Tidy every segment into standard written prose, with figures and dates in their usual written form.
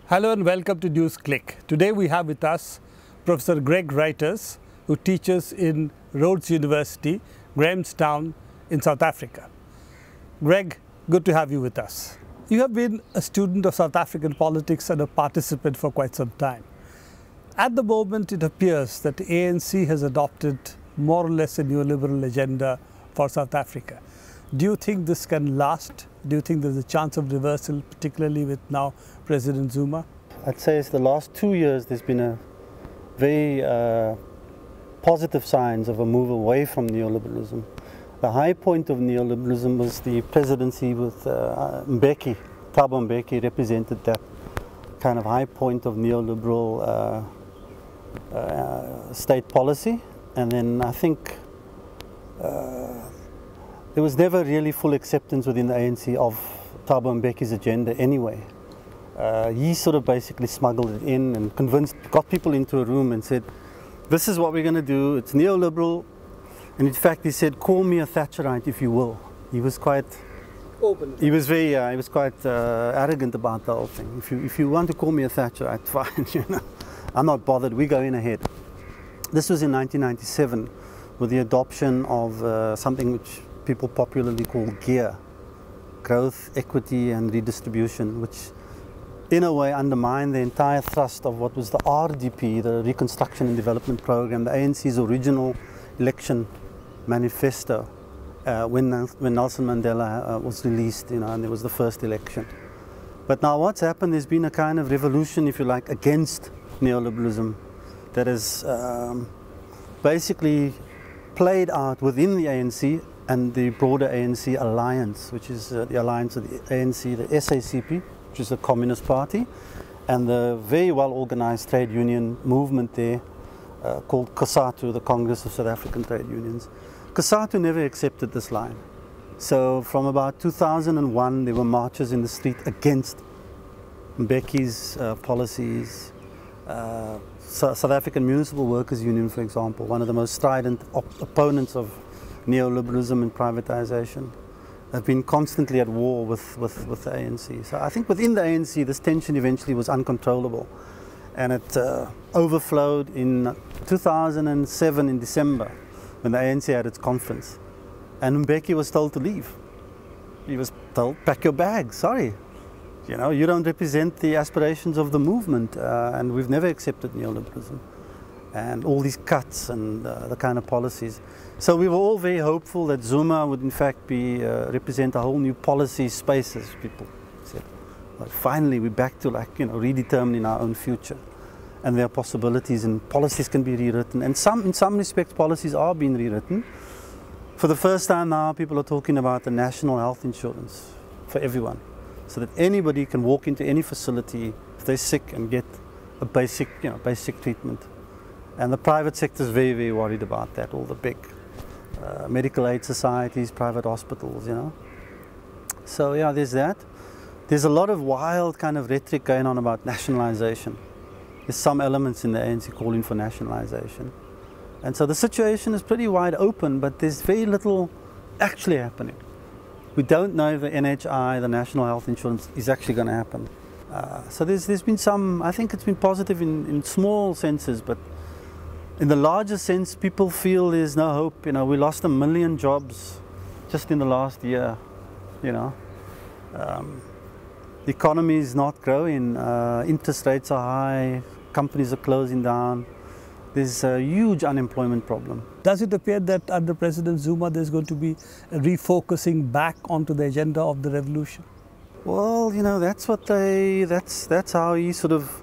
Hello and welcome to newsclick. Today we have with us Professor Greg Ruiters, who teaches in Rhodes University, Grahamstown in South Africa. Greg, good to have you with us. You have been a student of South African politics and a participant for quite some time. At the moment, it appears that the ANC has adopted more or less a neoliberal agenda for South Africa. Do you think this can last? Do you think there's a chance of reversal, particularly with now President Zuma? I'd say it's the last 2 years there's been a very positive signs of a move away from neoliberalism. The high point of neoliberalism was the presidency with Mbeki. Thabo Mbeki represented that kind of high point of neoliberal state policy, and then I think there was never really full acceptance within the ANC of Thabo Mbeki's agenda anyway. He sort of basically smuggled it in and got people into a room and said, this is what we're going to do, it's neoliberal. And in fact he said, call me a Thatcherite if you will. He was quite open. He was very, he was quite arrogant about the whole thing. If you want to call me a Thatcherite, fine, you know. I'm not bothered, we're going ahead. This was in 1997 with the adoption of something which people popularly call GEAR, Growth, Equity and Redistribution, which in a way undermined the entire thrust of what was the RDP, the Reconstruction and Development Program, the ANC's original election manifesto when Nelson Mandela was released, you know, and there was the first election. But now what's happened, there's been a kind of revolution, if you like, against neoliberalism that has basically played out within the ANC and the broader ANC alliance, which is the alliance of the ANC, the SACP, which is the Communist Party, and the very well organized trade union movement there called COSATU, the Congress of South African Trade Unions. COSATU never accepted this line. So from about 2001 there were marches in the street against Mbeki's policies. South African Municipal Workers Union, for example, one of the most strident opponents of neoliberalism and privatization, have been constantly at war with the ANC. So I think within the ANC this tension eventually was uncontrollable, and it overflowed in 2007 in December when the ANC had its conference, and Mbeki was told to leave. He was told, pack your bags, sorry. You know, you don't represent the aspirations of the movement, and we've never accepted neoliberalism and all these cuts and the kind of policies. So we were all very hopeful that Zuma would in fact be represent a whole new policy space, as people said. Well, finally we're back to, like, you know, redetermining our own future, and there are possibilities and policies can be rewritten, and in some respects policies are being rewritten. For the first time now people are talking about the national health insurance for everyone, so that anybody can walk into any facility if they're sick and get a basic treatment. And the private sector is very, very worried about that, all the big medical aid societies, private hospitals, you know. So yeah, there's that. There's a lot of wild kind of rhetoric going on about nationalization. There's some elements in the ANC calling for nationalization. And so the situation is pretty wide open, but there's very little actually happening. We don't know if the NHI, the National Health Insurance, is actually going to happen. So there's been some, I think it's been positive in small senses, but in the larger sense, people feel there's no hope. You know, we lost 1 million jobs just in the last year, you know. The economy is not growing, interest rates are high, companies are closing down. There's a huge unemployment problem. Does it appear that under President Zuma there's going to be a refocusing back onto the agenda of the revolution? Well, you know, that's how he sort of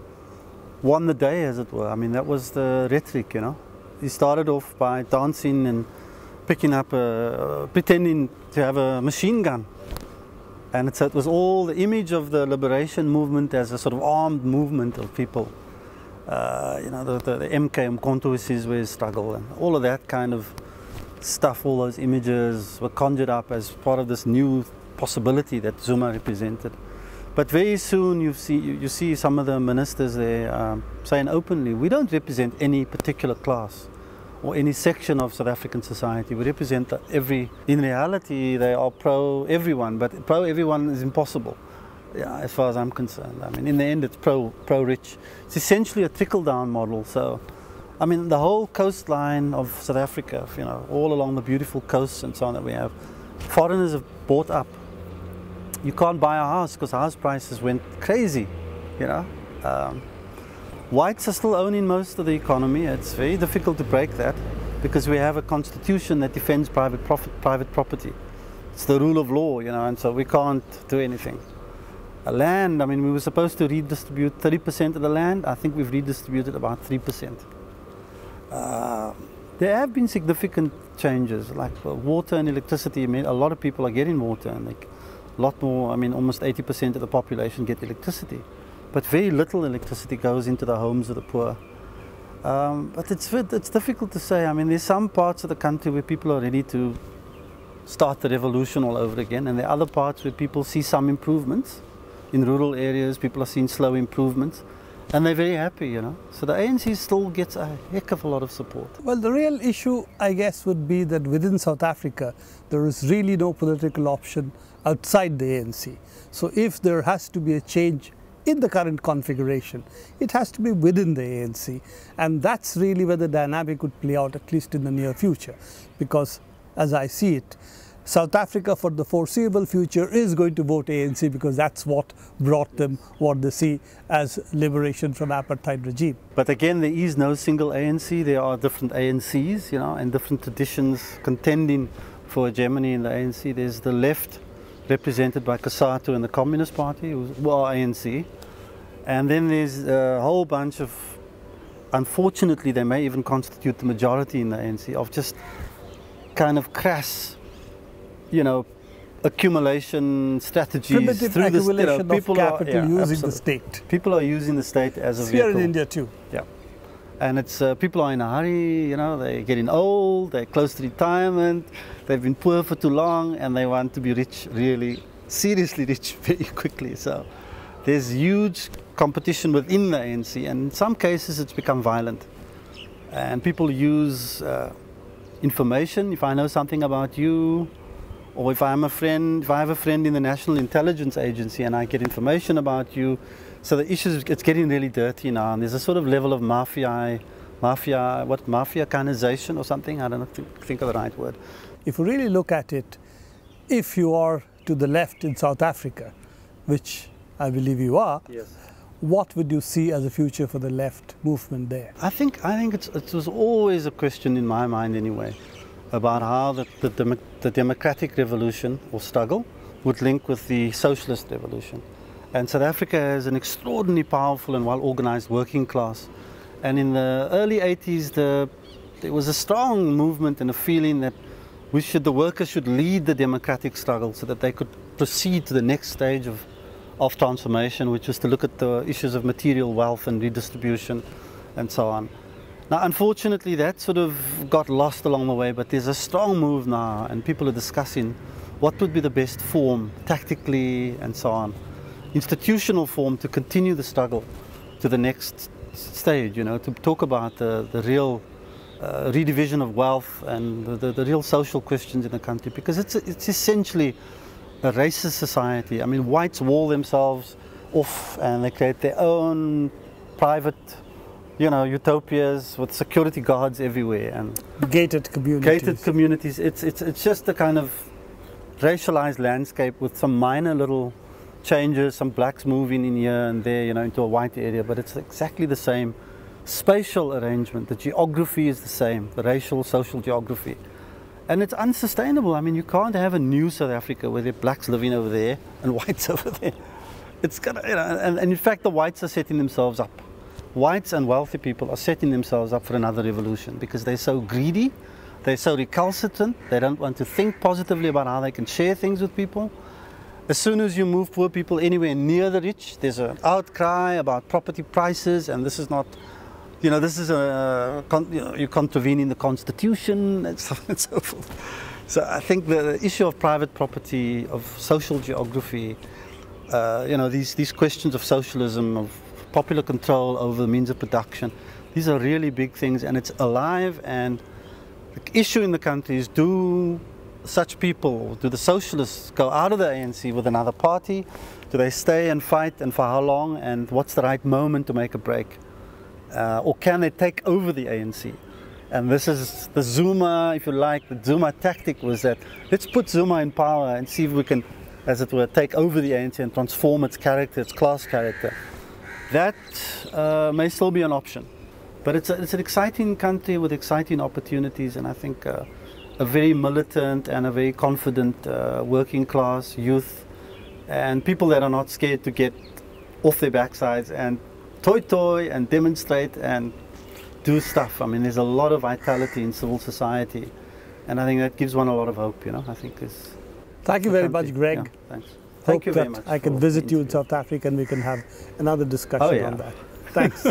won the day, as it were. I mean, that was the rhetoric, you know. He started off by dancing and picking up pretending to have a machine gun. And it was all the image of the liberation movement as a sort of armed movement of people. You know, the MK Mkhonto struggle and all of that kind of stuff, all those images were conjured up as part of this new possibility that Zuma represented. But very soon you see some of the ministers there saying openly, we don't represent any particular class or any section of South African society. We represent in reality they are pro-everyone, but pro-everyone is impossible. yeah, as far as I'm concerned. I mean, in the end, it's pro-rich. It's essentially a trickle-down model. So, I mean, the whole coastline of South Africa, you know, all along the beautiful coasts and so on that we have, foreigners have bought up. You can't buy a house because house prices went crazy, you know. Whites are still owning most of the economy. It's very difficult to break that because we have a constitution that defends private property. It's the rule of law, you know, and so we can't do anything. Land, I mean, we were supposed to redistribute 30% of the land. I think we've redistributed about 3%. There have been significant changes, like water and electricity. I mean, a lot of people are getting water, and like a lot more, I mean, almost 80% of the population get electricity. But very little electricity goes into the homes of the poor. But it's difficult to say. I mean, there's some parts of the country where people are ready to start the revolution all over again, and there are other parts where people see some improvements. In rural areas, people are seeing slow improvements, and they're very happy, you know. So the ANC still gets a heck of a lot of support. Well, the real issue, I guess, would be that within South Africa, there is really no political option outside the ANC. So if there has to be a change in the current configuration, it has to be within the ANC. And that's really where the dynamic would play out, at least in the near future. Because, as I see it, South Africa for the foreseeable future is going to vote ANC because that's what brought them what they see as liberation from apartheid regime. But again, there is no single ANC. There are different ANCs, you know, and different traditions contending for hegemony in the ANC. There's the left, represented by Cosatu and the Communist Party, who are ANC. And then there's a whole bunch of, unfortunately, they may even constitute the majority in the ANC, of just kind of crass, you know, accumulation strategies. Primitive through accumulation this, you know, of capital using the state. People are using the state as a it's vehicle. here in India too. Yeah. And it's people are in a hurry, you know, they're getting old, they're close to retirement, they've been poor for too long, and they want to be rich, really, seriously rich very quickly. So there's huge competition within the ANC, and in some cases it's become violent. And people use information. If I know something about you, or if I'm a friend, if I have a friend in the National Intelligence Agency and I get information about you, so the issue is, it's getting really dirty now, and there's a sort of level of mafiaization or something. I don't think of the right word. If you really look at it, if you are to the left in South Africa, which I believe you are, yes, what would you see as a future for the left movement there? I think it was always a question in my mind anyway, about how the democratic revolution or struggle would link with the socialist revolution. And South Africa has an extraordinarily powerful and well-organized working class. And in the early 80s, there was a strong movement and a feeling that the workers should lead the democratic struggle so that they could proceed to the next stage of transformation, which was to look at the issues of material wealth and redistribution and so on. Now, unfortunately, that sort of got lost along the way, but there's a strong move now, and people are discussing what would be the best form, tactically and so on, institutional form, to continue the struggle to the next stage, you know, to talk about the real redivision of wealth and the real social questions in the country, because it's essentially a racist society. I mean, whites wall themselves off and they create their own private, you know, utopias with security guards everywhere and gated communities. Gated communities. It's just a kind of racialized landscape with some minor little changes, some blacks moving in here and there, you know, into a white area, but it's exactly the same spatial arrangement. The geography is the same, the racial, social geography. And it's unsustainable. I mean, you can't have a new South Africa where there are blacks living over there and whites over there. It's gonna, you know, and in fact, the whites are setting themselves up. Whites and wealthy people are setting themselves up for another revolution because they're so greedy, they're so recalcitrant, they don't want to think positively about how they can share things with people. As soon as you move poor people anywhere near the rich, there's an outcry about property prices, and this is not, you know, this is you're contravening the Constitution and so on and so forth. So I think the issue of private property, of social geography, you know, these questions of socialism, of popular control over the means of production, these are really big things, and it's alive. And the issue in the country is, do such people, do the socialists go out of the ANC with another party, Do they stay and fight, and for how long, and what's the right moment to make a break? Or can they take over the ANC? And this is the Zuma, if you like, the Zuma tactic was that let's put Zuma in power and see if we can, as it were, take over the ANC and transform its character, its class character. That may still be an option. But it's an exciting country with exciting opportunities, and I think a very militant and a very confident working class youth, and people that are not scared to get off their backsides and toy and demonstrate and do stuff. I mean, there's a lot of vitality in civil society, and I think that gives one a lot of hope, you know, I think is... Thank you very much, Greg. Yeah, thanks. Thank you very much. I can visit you in South Africa and we can have another discussion on that. Thanks.